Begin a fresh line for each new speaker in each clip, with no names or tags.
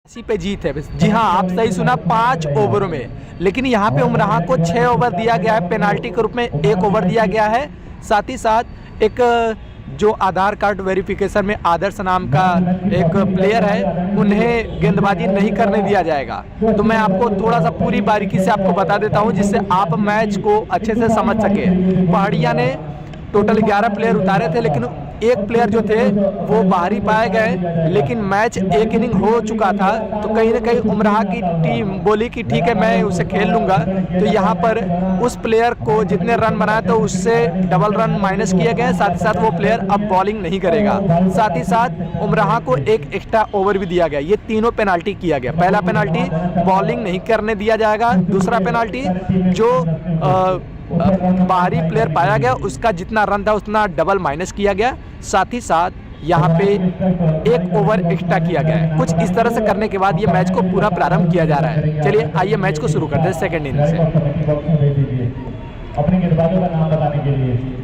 इसी पे जीत है। जी हाँ, आप सही सुना, 5 ओवरों में। लेकिन यहाँ पे उमराह को 6 ओवर दिया गया है, पेनाल्टी के रूप में 1 ओवर दिया गया है। साथ ही साथ एक जो आधार कार्ड वेरिफिकेशन में आदर्श नाम का एक प्लेयर है, उन्हें गेंदबाजी नहीं करने दिया जाएगा। तो मैं आपको थोड़ा सा पूरी बारीकी से आपको बता देता हूँ, जिससे आप मैच को अच्छे से समझ सके। पहाड़िया ने टोटल 11 प्लेयर उतारे थे, लेकिन एक प्लेयर जो थे वो बाहरी पाए गए। लेकिन मैच एक इनिंग हो चुका था, तो कहीं ना कहीं उमराह की टीम बोली कि ठीक है, मैं उसे खेल लूँगा। तो यहाँ पर उस प्लेयर को जितने रन बनाए तो उससे डबल रन माइनस किए गए। साथ ही साथ वो प्लेयर अब बॉलिंग नहीं करेगा। साथ ही साथ उमराह को एक एक्स्ट्रा ओवर भी दिया गया। ये तीनों पेनाल्टी किया गया। पहला पेनाल्टी बॉलिंग नहीं करने दिया जाएगा। दूसरा पेनाल्टी जो बाहरी प्लेयर पाया गया उसका जितना रन था उतना डबल माइनस किया गया। साथ ही साथ यहाँ पे 1 ओवर एक्स्ट्रा किया गया है। कुछ इस तरह से करने के बाद ये मैच को पूरा प्रारंभ किया जा रहा है। चलिए आइए मैच को शुरू करते हैं सेकंड इनिंग से।
अपने गेंदबाजों का नाम बताने के लिए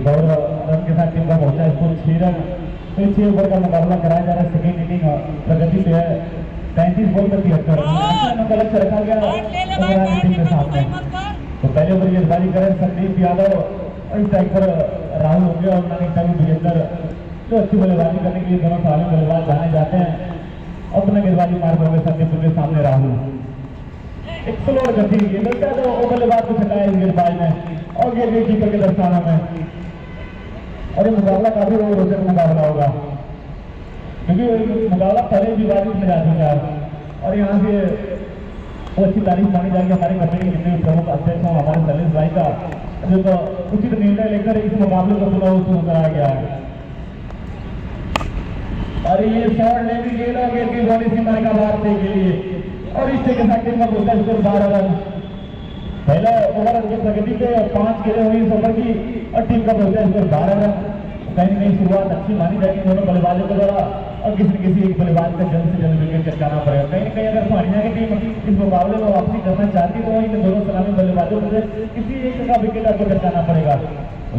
रन के साथ टीम का पहुंचा है इसको 6 रन। तो 6 ओवर का मुकाबला कराया जा रहा है। सेकेंड इनिंग प्रगति पे है 35 बॉल पर 73 रन गलत से रखा गया टीम के सामने। तो पहले ओवर गेंदबाजी करें संदीप यादव और इस टाइम पर राहुल होंगे और नानी टाइम विजेंद्र जो अच्छी बल्लेबाजी करने के लिए दोनों सालों बल्लेबाज जाने जाते हैं। अपना गेंदबाजी मार्ग होंगे संदीप के सामने राहुल एक स्लो गति मिलता है। तो वो बल्लेबाज को छकाया इस गेंदबाज में और ये कीपर के दस्ताना में। और ये मुकाबला काफी रोचक मुकाबला होगा, क्योंकि मुकाबला पहले विवादित में जा चुका है। और यहाँ से वो अच्छी तारीफ मानी जाएगी हमारे कमेटी के जितने प्रमुख अध्यक्ष हों हमारे सलीस भाई का, जो तो उचित निर्णय लेकर इस मुकाबले को पुनः शुरू कराया गया है। और ये शॉट ले भी गेंद और गेंद की बॉडी सीमा का बात के लिए और इससे के साथ टीम का बोलता है स्कोर 12 रन। पहला ओवर प्रगति पे 5 खेले हुई इस ओवर की और टीम का बोलता है स्कोर 12 रन। कहीं ना कहीं शुरुआत अच्छी मानी जाएगी दोनों बल्लेबाजों के द्वारा और किसी न किसी एक बल्लेबाज का जल्द से जल्द विकेट चटकाना पड़ेगा। कहीं ना कहीं अगर पहाड़िया की टीम इस मुकाबले में वापसी करना चाहती तो इन दोनों सलामी बल्लेबाजों को किसी एक का विकेट आपको चटकाना पड़ेगा।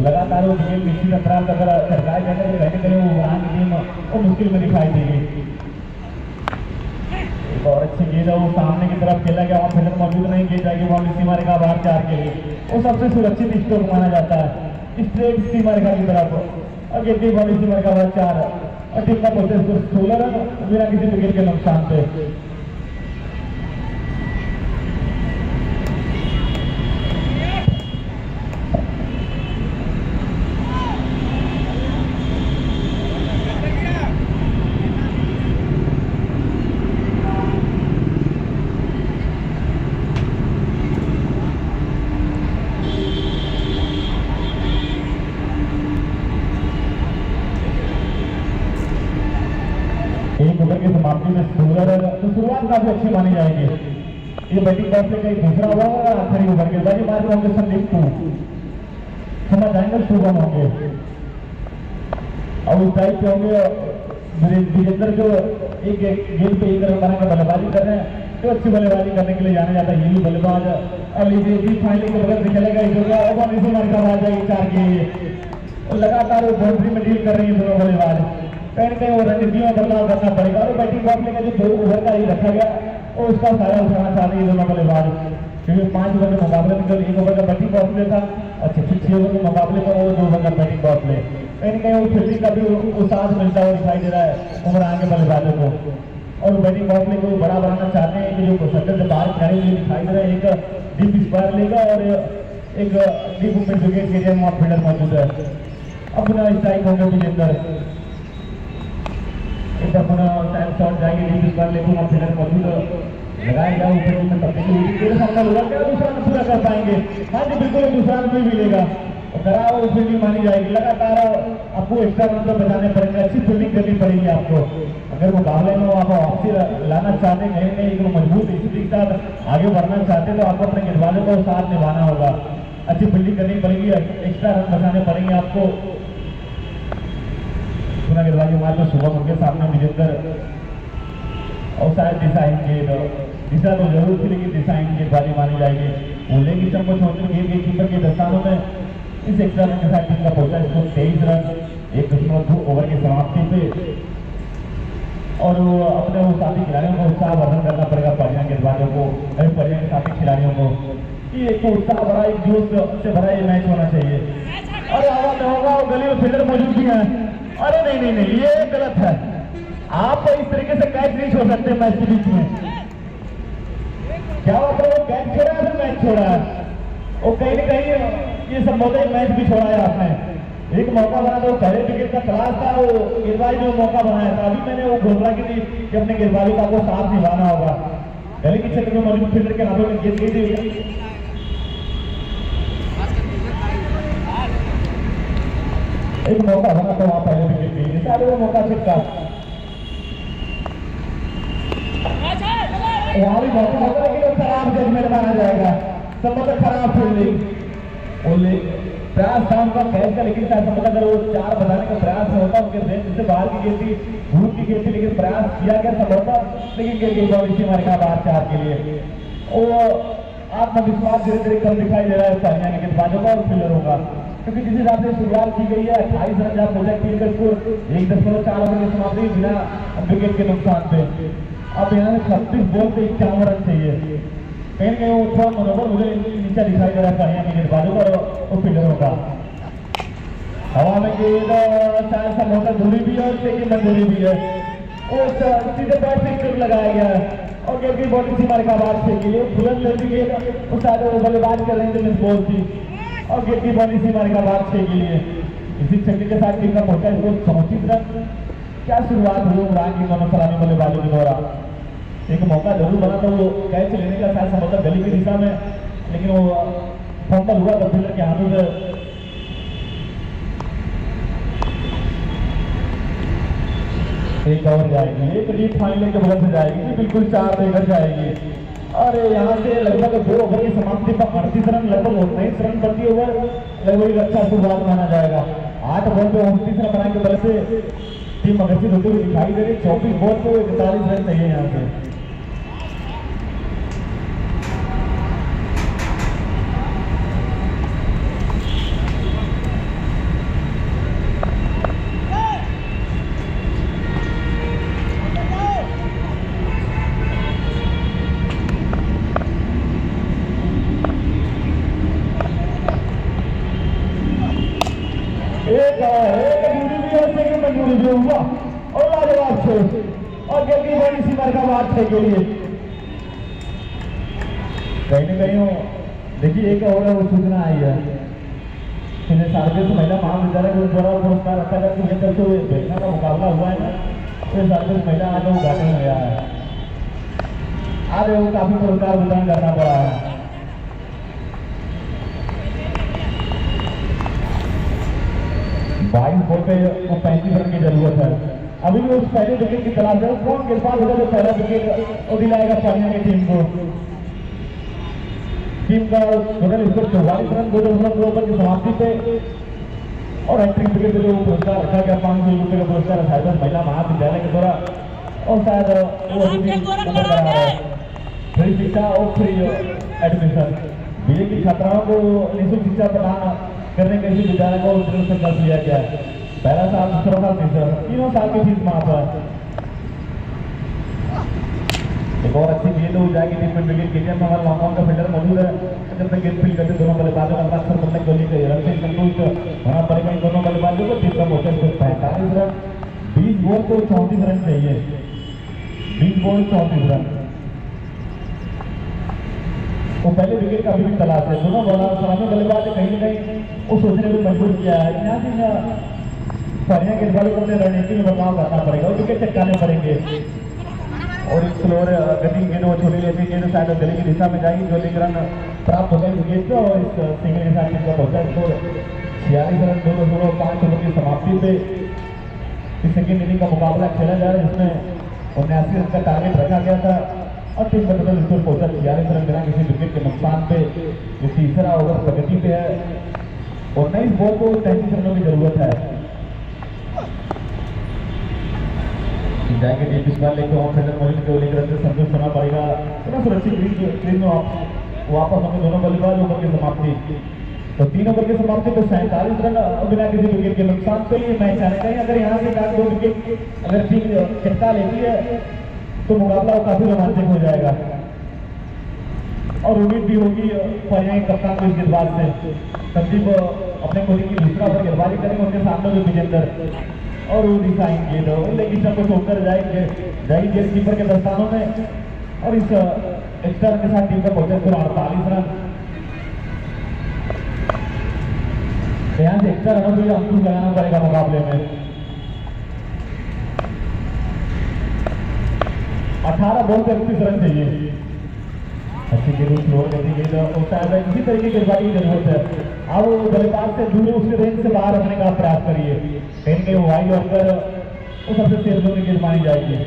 लगातार वो विकेट निश्चित अंतराल तक चटकाए जाएंगे तो कहीं ना कहीं वो उमराह की टीम वो मुश्किल में दिखाई देगी। और अच्छी गेंद है वो सामने की तरफ खेला गया, वहाँ फिल्म मौजूद नहीं की जाएगी बाउंड्री सीमा रेखा बाहर 4 के लिए। वो सबसे सुरक्षित स्ट्रोक माना जाता है स्ट्रेट सीमा रेखा की तरफ और गेंद की बाउंड्री सीमा रेखा बाहर 4 और टीम का पहुंचे 16 रन बिना किसी विकेट के नुकसान पे। एक ओवर की समाप्ति में 16 रन तो शुरुआत काफी अच्छी मानी जाएगी। ये बैटिंग कर से कहीं दूसरा हुआ और आखिरी ओवर के बाद मार्ग होंगे संदीप 2 समझ आएंगे शुभम होंगे और उस टाइप पे होंगे विजेंद्र जो एक गेंद पे 1 रन बनाकर बल्लेबाजी कर रहे हैं। जो अच्छी बल्लेबाजी करने के लिए जाना जाता है, यही बल्लेबाज अब ये फाइनल के बगल से चलेगा इसे मार का बाज जाएगी 4 के लिए और लगातार वो बाउंड्री में डील कर रही है दोनों बल्लेबाज। कहीं कहीं वो रणनीतियों में बदलाव करना पड़ेगा और बैटिंग बॉक्स में जो 2 ओवर का ही रखा गया और उसका फायदा उठाना चाह रही है दोनों बल्लेबाज, क्योंकि 5 ओवर के मुकाबले में केवल 1 ओवर का बैटिंग बॉक्स में था और 6 ओवर के मुकाबले में वो 2 ओवर का बैटिंग बॉक्स में कहीं ना कहीं वो फील्डिंग का भी उत्साह मिलता हुआ दिखाई दे रहा है उमरान के बल्लेबाजों को। और बैटिंग बॉक्स में कोई बड़ा बनाना चाहते हैं कि जो सत्तर से बाहर खड़े हुए दिखाई दे रहे हैं, एक डीप स्क्वायर लेगा और एक डीप ओपन विकेट के लिए वहाँ फील्डर मौजूद है। अपना स्ट्राइक होंगे विजेंदर, एक बार पुनः टाइम शॉट जाएंगे डीप स्क्वायर लेकर वहाँ फील्डर मौजूद लगाया गया ऊपर में तब सामना होगा क्या दूसरा में पूरा कर पाएंगे। हाँ जी बिल्कुल दूसरा में मिलेगा और खराब फील्डिंग मानी जाएगी। लगातार आपको एक्स्ट्रा रन तो बचाने पड़ेंगे, अच्छी फील्डिंग करनी पड़ेगी आपको अगर मुकाबले में आप वापसी लाना चाहते हैं, कहीं कहीं एक मजबूत स्थिति के साथ आगे बढ़ना चाहते हैं तो आपको अपने गेंदबाजों को साथ निभाना होगा, अच्छी फील्डिंग करनी पड़ेगी, एक्स्ट्रा रन बचाने पड़ेंगे आपको। पुनः गेंदबाजी हमारे तो सुबह उनके सामने विजेंदर और शायद दिशा तो जरूर थी लेकिन दिशा गेंदबाजी मानी जाएगी। बोले की चंपो छोड़कर गेंद के कीपर के दस्तानों में इस एक्स्ट्रा रन के साथ टीम का पहुंचा इसको 23 रन 1.2 ओवर की समाप्ति पे और वो अपने वो साथी खिलाड़ियों को उत्साह वर्धन करना पड़ेगा परियां गेंदबाजों को, परियां के साथी खिलाड़ियों को कि एक उत्साह भरा एक जोश से भरा ये मैच होना चाहिए। अरे हवा में होगा और गली में फील्डर मौजूद भी है। अरे नहीं नहीं ये गलत है, आप इस तरीके से कैच नहीं छोड़ सकते मैच के बीच में। क्या आपने वो कैच छोड़ा है फिर मैच छोड़ा है और कहीं ना कहीं ये संभवतः मैच भी छोड़ा है आपने। एक मौका बना तो पहले विकेट का तलाश था, वो गेंदबाजी में मौका बनाया था, अभी मैंने वो घोषणा की थी कि अपने गेंदबाजी का आपको साथ निभाना होगा। गली के क्षेत्र में मौजूद फील्डर के हाथों में गेंद गई थी, एक मौका बना तो वहां पहले विकेट गई, सारे वो मौका छिटका वहां भी मौका होगा लेकिन खराब जजमेंट माना जाएगा, संभवतः खराब फील्डिंग ओले प्रयास था उनका कैच का, लेकिन संभवतः अगर वो 4 बनाने का प्रयास होता उनके रेंज से बाहर की गेंद थी, धूप की गेंद थी, लेकिन प्रयास किया गया संभवतः लेकिन गेंद बॉल इसी मारेगा बाहर 4 के लिए। वो आत्मविश्वास धीरे धीरे कम दिखाई दे रहा है सानिया के गेंदबाजों का और फील्डरों का, क्योंकि जिस हिसाब से शुरुआत की गई है 28 रन जब हो जाए टीम का स्कोर 1.4 ओवर की समाप्ति बिना विकेट के नुकसान पे। अब यहाँ से 36 बॉल पे 51 रन चाहिए, कहीं कहीं वो थोड़ा मनोबल मुझे नीचा दिखाई दे रहा है पानिया के गेंदबाजों का और फील्डरों का। हवा में गेंद शायद संभवतः धुली भी है और सेकंड मंजूरी भी है और सीधे बैट से स्ट्रिक लगाया गया है और गेंद की बॉडी सीमा रेखा बाहर फेंकी है, बुलंद लेती गेंद और शायद वो बल्लेबाज कर रहे थे मिस बॉल थी और गेंद की बॉडी सीमा रेखा बाहर फेंकी है। इसी छक्के के साथ टीम का पहुंचा इसको 34 रन। क्या शुरुआत हुई उमरान की दोनों सलामी बल्लेबाजों के द्वारा, एक मौका जरूर बना था वो कैच लेने का शायद संभवतः गली की दिशा में, लेकिन वो फंबल हुआ था फील्डर के हाथों से। एक ओवर जाएगी, एक लीड फाइनल के बगल से जाएगी, बिल्कुल 4 देकर जाएगी और यहाँ से लगभग 2 ओवर की समाप्ति पर 38 रन लगभग 29 रन प्रति ओवर लगभग अच्छा शुरुआत माना जाएगा। 8 बॉल पे 29 रन बनाने के बल से टीम अग्रसित होती हुई दिखाई दे रही। 24 बॉल पे 41 रन चाहिए यहाँ से। हुआ और लाजवाब छोड़ और गेंद की बड़ी सीमा का बात है के लिए कहीं ना कहीं देखिए एक और वो सूचना आई है सार्वजनिक महिला महाविद्यालय के द्वारा पुरस्कार रखा जाए तो चलते हुए देखने का मुकाबला हुआ है ना, तो सार्वजनिक महिला आज उद्घाटन में गया है, आज वो काफी पुरस्कार वितरण करना पड़ा है। बाईस बॉल पे 35 रन की जरूरत है। अभी भी उस पहले विकेट की तलाश है, कौन गेंदबाज होगा जो पहला विकेट और दिलाएगा पानिया की टीम को। टीम का टोटल स्कोर 44 रन 2.2 ओवर की समाप्ति पे और हैट्रिक विकेट पे जो पुरस्कार रखा गया 500 रुपये का पुरस्कार साइबर महिला महाविद्यालय के द्वारा और शायद वो फ्री शिक्षा और फ्री एडमिशन। बीए की छात्राओं को निःशुल्क शिक्षा प्रदान करने के लिए विद्यालय को दृढ़ संकल्प लिया गया है। पहला साल, दूसरा साल, तीसरा, तीनों साल की फीस माफ है। एक और अच्छी गेंद हो जाएगी टीम में विकेट के लिए हमारा लॉन्ग का फील्डर मौजूद है। जब तक गेंद फील्ड करते दोनों बल्लेबाजों का अक्सर बल्ले गोली के रन से संतुष्ट होना पड़ेगा इन दोनों बल्लेबाजों को। टीम का मोटर को 45 रन, 20 बॉल को 34 रन चाहिए। 20 बॉल 34 रन। वो पहले विकेट का भी तलाश है। दोनों सलामी बल्लेबाज कहीं ना कहीं वो सोचने को मजबूर किया है। यहाँ से बढ़िया गेंदबाजों को अपने रणनीति में बदलाव करना पड़ेगा और विकेट चटकाने पड़ेंगे। और एक स्लोअर गति गेंद वो छोटी लेती गेंद शायद गली की दिशा में जाएगी जो लेग रन प्राप्त हो गए विकेट को। और इस सिंगल के साथ इनका पहुंचा स्कोर 46 रन 205 ओवर की समाप्ति पे इस सेकेंड इनिंग का मुकाबला खेला जा रहा है जिसमें 79 रन का टारगेट रखा गया था और टीम का टोटल स्कोर पहुंचा 46 रन बिना किसी विकेट के नुकसान पे। ये तीसरा ओवर प्रगति पे है और 19 बॉल को 33 रनों की जरूरत है। जाएंगे टीम इस बार लेकर और फील्डर मौजूद को लेकर संतुष्ट होना पड़ेगा। थोड़ा सुरक्षित क्रीज में वापस हमें दोनों बल्लेबाज ओवर की समाप्ति। तो 3 ओवर की समाप्ति को 47 रन बिना किसी विकेट के नुकसान के लिए मैच आने चाहिए। अगर यहाँ से 2 विकेट अगर टीम चटका लेती है तो मुकाबला काफी रोमांचक हो जाएगा और उम्मीद भी होगी पर्यायी कप्तान को इस गेंदबाज से। संदीप अपने कोहली की दूसरा पर गेंदबाजी करेंगे उनके सामने जो विजेंदर और वो दिखाएंगे तो लेकिन सबको छोड़कर जाएगी गेंद कीपर के दस्तानों में। और इस एक्स्ट्रा रन के साथ टीम का पहुंचा स्कोर 48 रन। यहाँ से एक्स्ट्रा रनों के लिए अंकुश लगाना पड़ेगा मुकाबले में। 18 बॉल पे 31 रन चाहिए। अच्छी गेंद स्लोअर गति गेंद होता है इसी तरीके की गेंदबाजी की जरूरत है। अब बल्लेबाज से दूर उसके रेंज से बाहर रखने का प्रयास करिए। कहीं कहीं वाइड होकर वो सबसे तेज होने की गेंद मानी जाएगी।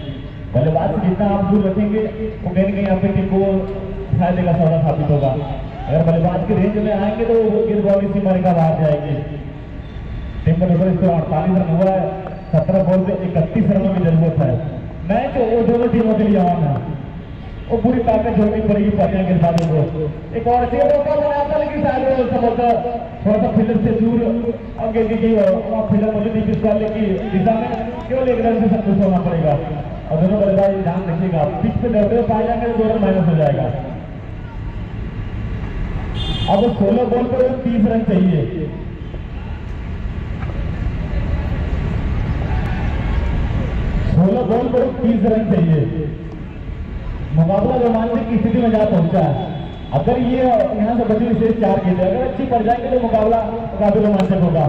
बल्लेबाज से जितना आप दूर रखेंगे वो कहीं कहीं आपके टीम को फायदे का सौदा साबित होगा। अगर बल्लेबाज के रेंज में आएंगे तो वो गेंद बॉल इसी मारेगा बाहर जाएगी। टीम का टोटल स्कोर 48 रन हुआ है। 17 बॉल पे 31 रनों की जरूरत है। मैच वो दोनों टीमों के लिए ऑन है। वो पूरी ताकत जोड़नी पड़ेगी पर्याय गेंदबाजों को। एक और अच्छी मौका बनाया था लेकिन शायद थोड़ा सा फील्डर से दूर और गेंद की फील्डर मौजूद नहीं इस वाले की दिशा में केवल 1 रन से संतुष्ट होना पड़ेगा। और दोनों बल्लेबाज ध्यान रखिएगा पिच पे डरते हुए पाए जाएंगे तो 2 रन माइनस हो जाएगा। अब 16 बॉल पर 30 रन चाहिए। बॉल पर 30 रन चाहिए। मुकाबला रोमांचक की स्थिति में जा पहुंचा है। अगर ये यहाँ से बची विशेष 4 गेंदें अगर अच्छी पड़ जाएंगे तो मुकाबला काफी रोमांचक होगा।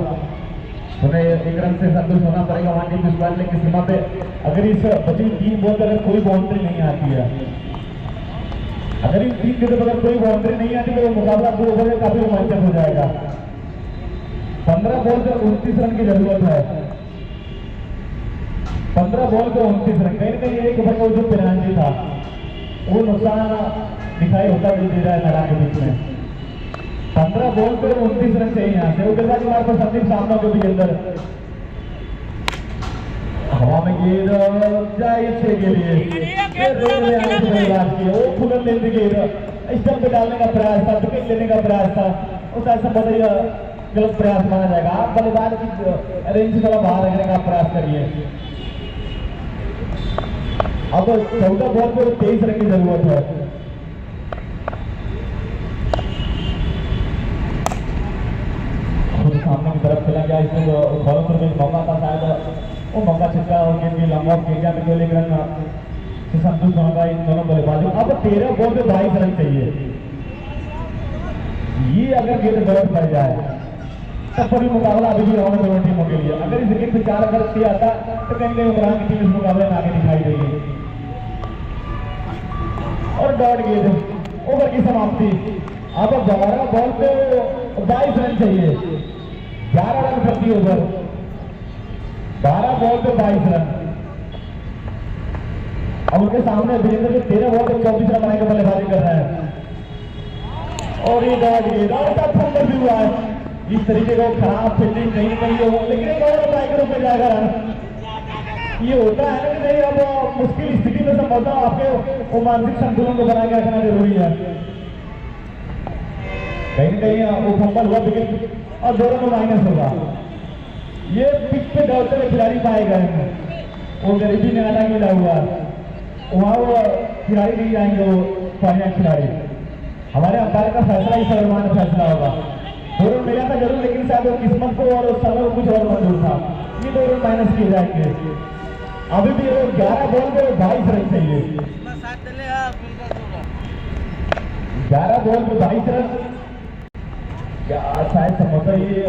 उन्हें 1 रन से संतुष्ट होना पड़ेगा वहां टीम इस बार की सीमा पे। अगर इस बची 3 बॉल पर अगर कोई बाउंड्री नहीं आती है, अगर इस 3 गेंदों पर अगर कोई बाउंड्री नहीं आती तो मुकाबला 2 ओवर में काफी रोमांचक हो जाएगा। 15 बॉल पर 29 रन की जरूरत है। 15 बॉल पर 29 रन। कहीं ना कहीं एक ओवर का जो पेनाल्टी था वो नुकसान दिखाई होता दे रहा है मैदान के बीच में। 15 बॉल पर 29 रन चाहिए यहाँ से। वो गेंदबाजी मार पर संदीप सामने के भी अंदर हवा में गेंद जाए 6 के लिए वो फुलन लेने गेंद स्टंप पे डालने का प्रयास था, विकेट लेने का प्रयास था। उस ऐसा बदलिए गलत प्रयास माना जाएगा। आप बल्लेबाज की रेंज से बाहर रखने का प्रयास करिए। अब 14 बॉल पर 23 रन की जरूरत है। सामने की तरफ चला गया इसमें फॉलो थ्रू में मौका था शायद वो मौका छिटका और गेंद की लॉन्ग ऑफ एरिया में केवल 1 रन से संतुष्ट होगा इन दोनों बल्लेबाजों। अब 13 बॉल पे 22 रन चाहिए। ये अगर गेंद गलत पड़ जाए तब पर भी मुकाबला अभी भी होगा दोनों टीमों के लिए। अगर इस विकेट पे 4 अगर अच्छी आता तो कहीं कहीं उमरान की टीम इस मुकाबले में आगे दिखाई देगी। और डॉट गेंद ओवर की समाप्ति। अब 12 बॉल पे 22 रन चाहिए। 11 रन प्रति ओवर। 12 बॉल पे 22 रन। अब उनके सामने वीरेंद्र 13 बॉल पे 24 रन बनाने का बल्लेबाजी कर रहा है। और ये डॉट गेंद और भी हुआ है। इस तरीके को खराब फील्डिंग नहीं हो लेकिन एक और टाइगरों पे जाएगा रन। ये होता है ना कि नहीं, अब मुश्किल स्थिति में संभवतः आपके वो मानसिक संतुलन को बना के रखना जरूरी है। कहीं न कहीं वो फंबल हुआ विकेट और दोनों में माइनस होगा। ये पिच पे दौड़ते हुए खिलाड़ी पाए गए हैं, वो गरीबी ने आटा मिला हुआ, वहाँ वो खिलाड़ी नहीं जाएंगे, वो फाइनल खिलाड़ी। हमारे अंपायर का फैसला ही सर्वमान्य फैसला होगा। दो रन मिला था जरूर, लेकिन शायद वो किस्मत को और समय कुछ और मंजूर था, ये 2 रन माइनस किए जाएंगे। अभी भी वो 11 बॉल पे 22 रन चाहिए, 11 बॉल पे 22 रन। क्या शायद समझता ये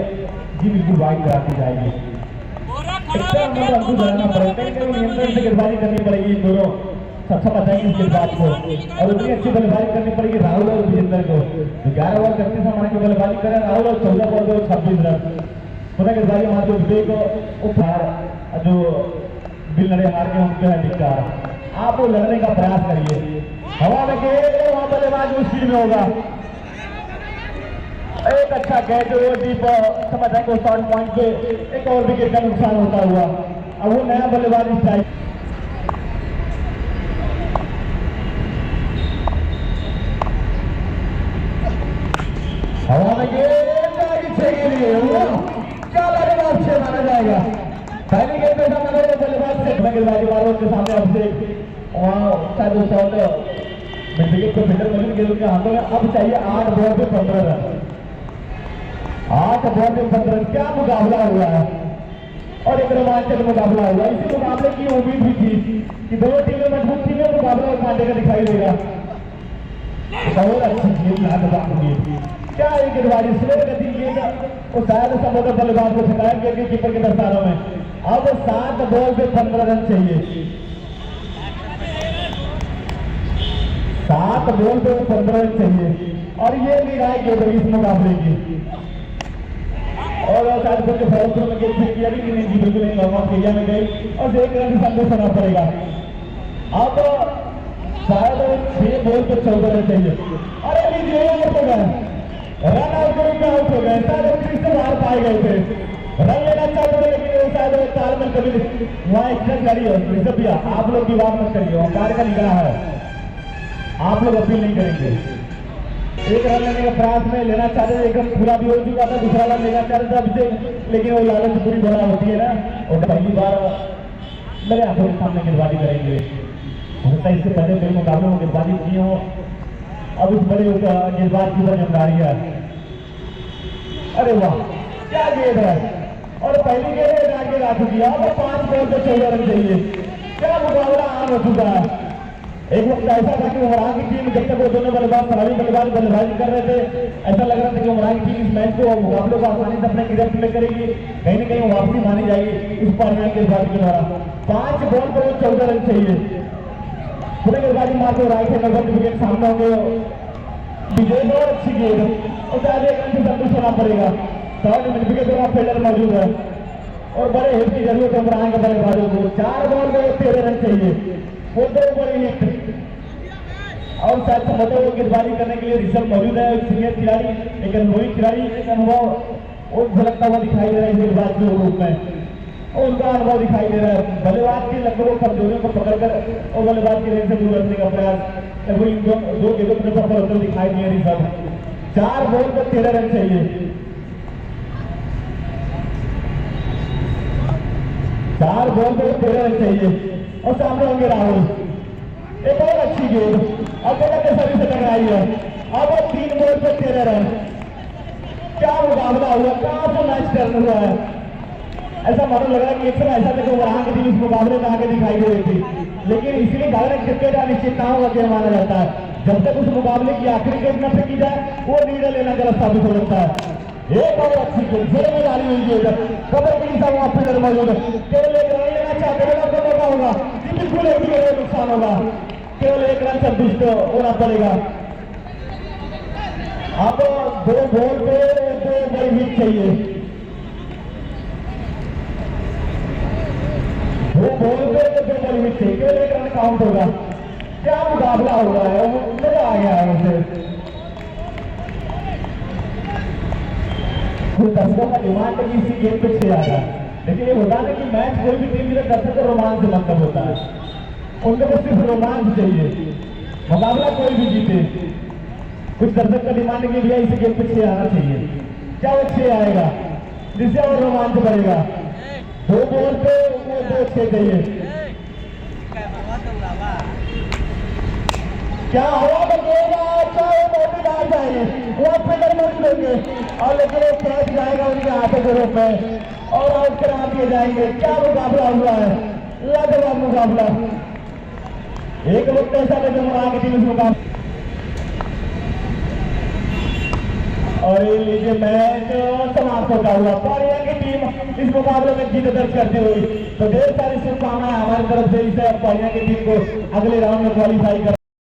जी बिल्कुल वाइड करा दी जाएगी। अंकुश बनाना पड़ेगा, नियंत्रण से गेंदबाजी करनी पड़ेगी इन दोनों, सबसे बताएंगे इस गेंदबाज को, और उतनी अच्छी बल्लेबाजी करनी पड़ेगी राहुल और विजेंद्र को। 11 बॉल 31 रन की बल्लेबाजी करें राहुल, और 14 बॉल पे 26 रन। पता गेंदबाजी मारते विजय को उपहार जो बिल लड़े हार के उनके है धिक्कार। आप वो लड़ने का प्रयास करिए, हवा में गए वहां बल्लेबाज उस स्पीड में होगा। एक अच्छा कैच डीप समझ है को शॉर्ट पॉइंट पे एक और विकेट का नुकसान होता हुआ। अब वो नया बल्लेबाज स्ट्राइक, हवा में क्या लगेगा, अच्छे माना जाएगा। पहली गेंद पे बल्लेबाज से गेंदबाजी वालों के सामने अब से वहाँ शायद वो शॉट विकेट को फिल्डर मौजूद गेंद के हाथों में। अब चाहिए 8 बॉल पे 15 रन, 8 बॉल पे 15 रन। क्या मुकाबला हुआ है और एक रोमांचक मुकाबला हुआ। इसी मुकाबले की उम्मीद भी थी कि दोनों टीमें मजबूत टीमें, मुकाबला और कांटे का दिखाई देगा। बहुत अच्छी गेंद लाजवाब गेंद, क्या एक गेंदबाजी स्लो गति गेंद, और शायद संभवतः बल्लेबाज को शिकायत करके कीपर के दस्तानों में। अब 7 बॉल पे 15 रन चाहिए, 7 बॉल पे 15 रन चाहिए, और ये निराई गेंद इस मुकाबले की। और शायद के फॉलो में गेंद किया भी नहीं, जी बिल्कुल नहीं, नॉर्मल एरिया में गई और 1 रन की संदेश होना पड़ेगा। अब शायद 6 बॉल पे 14 रन चाहिए। अरे लीजिए आउट हो गए, रन आउट में आउट हो गए, शायद 30 से बाहर पाए गए थे। रन लेना चाहते थे लेकिन वो शायद तालमेल कभी वहाँ एक्शन जारी है। ऋषभ भैया आप लोग की बात मत करिए, अंपायर का निगाह है, आप लोग अपील नहीं करेंगे। एक रन लेने के प्रयास में लेना चाहते थे, एकदम पूरा भी हो चुका था, दूसरा रन लेना चाहते थे अभिषेक, लेकिन वो लालच पूरी बना होती है ना, और पहली बार मेरे आंखों के सामने गेंदबाजी करेंगे। हो सकता है इससे पहले कई मुकाबले में गेंदबाजी की हो, अब इस बड़े गेंदबाज की ऊपर जिम्मेदारी है। अरे वाह क्या गेंद है, और पहली गेंद आगे आ चुकी है। अब 5 बॉल पे 14 रन चाहिए, क्या मुकाबला आम हो चुका है। एक वक्त ऐसा था कि उमरान की टीम जब तक वो दोनों बल्लेबाज सलामी बल्लेबाज बल्लेबाजी कर रहे थे, ऐसा लग रहा था कि उमरान की टीम इस मैच को मुकाबले को आसानी से अपने गिरफ्त में करेगी, कहीं ना कहीं वापसी मानी जाएगी इस पारियां के गेंदबाजी के द्वारा। 5 बॉल पर 14 रन चाहिए, पूरे गेंदबाजी मारते राइट है, लगभग विकेट सामने होंगे। विजय और अच्छी गेंद, और शायद 1 रन से संतुष्ट होना पड़ेगा। थर्ड विकेट पर फील्डर मौजूद है और बड़े हिट की जरूरत है उमरान के बल्लेबाजों को। 4 बॉल में 13 रन चाहिए, वो 2 बड़े हिट, और शायद संभवतः वो गेंदबाजी करने के लिए ऋषभ मौजूद है, सीनियर खिलाड़ी, एक अनुभवी खिलाड़ी, एक अनुभव और झलकता हुआ दिखाई दे रहा है इस गेंदबाज के रूप में, और उनका अनुभव दिखाई दे रहा है। बल्लेबाज की लगभग कमजोरियों को पकड़कर और बल्लेबाज की रेंज से दूर रखने का प्रयास, लगभग इन 2 गेंदों पर सफल होते दिखाई दिए ऋषभ। 4 बॉल पर 13 रन चाहिए, 4 बॉल पर 13 रन चाहिए, और सामने होंगे राहुल। एक और अच्छी गेंद, अब के सभी से टकराई है। अब 3 बॉल पर 13 रन, क्या मुकाबला हुआ, कहां से मैच टर्न हुआ है। ऐसा मालूम लग रहा है कि एक समय ऐसा था कि वहां की टीम इस मुकाबले में आगे दिखाई दे रही थी, लेकिन इसलिए कारण क्रिकेट अनिश्चितताओं का खेल माना जाता है। जब तक उस मुकाबले की आखिरी गेंद न फेंकी जाए, वो निर्णय लेना गलत साबित हो सकता है। एक और अच्छी गेंद, जोर में डाली हुई गेंद, कबर के निशान वहां फील्डर मौजूद है, केवल 1 रन लेना चाहते हैं, आपको मौका होगा, बिल्कुल एक भी नुकसान होगा, केवल 1 रन संतुष्ट होना पड़ेगा। अब 2 बॉल पे 2 बड़ी हिट चाहिए, 2 बॉल पे 2 बड़ी हिट चाहिए, केवल 1 रन काउंट होगा। क्या मुकाबला हो रहा है, मजा आ गया है उसे। दर्शकों का डिमांड है कि इसी गेम पे 6 आ रहा है, लेकिन ये होता है कि मैच कोई भी टीम के दर्शक को रोमांच से मतलब होता है, उनको बस सिर्फ रोमांच चाहिए, मुकाबला कोई भी जीते। कुछ दर्शक का डिमांड की भैया इस गेम पे 6 आना चाहिए, क्या वो 6 आएगा जिससे और रोमांच बढ़ेगा। 2 बॉल पे वो 2 6 चाहिए। क्या हवा बदलेगा, अच्छा वो मोटी बात चाहिए, वो फिगर मत लेंगे और लेकिन वो कैच जाएगा उनके हाथों के रूप में और आउट करा दिए जाएंगे। क्या मुकाबला हुआ है, लाजवाब मुकाबला। एक वक्त ऐसा नजर आ रहा टीम इस मुकाबले और ये लीजिए मैच समाप्त होता हुआ। पारिया की टीम इस मुकाबले में जीत दर्ज करती हुई, तो ढेर सारी शुभकामनाएं हमारी तरफ से इसे पारिया की टीम को अगले राउंड में क्वालिफाई कर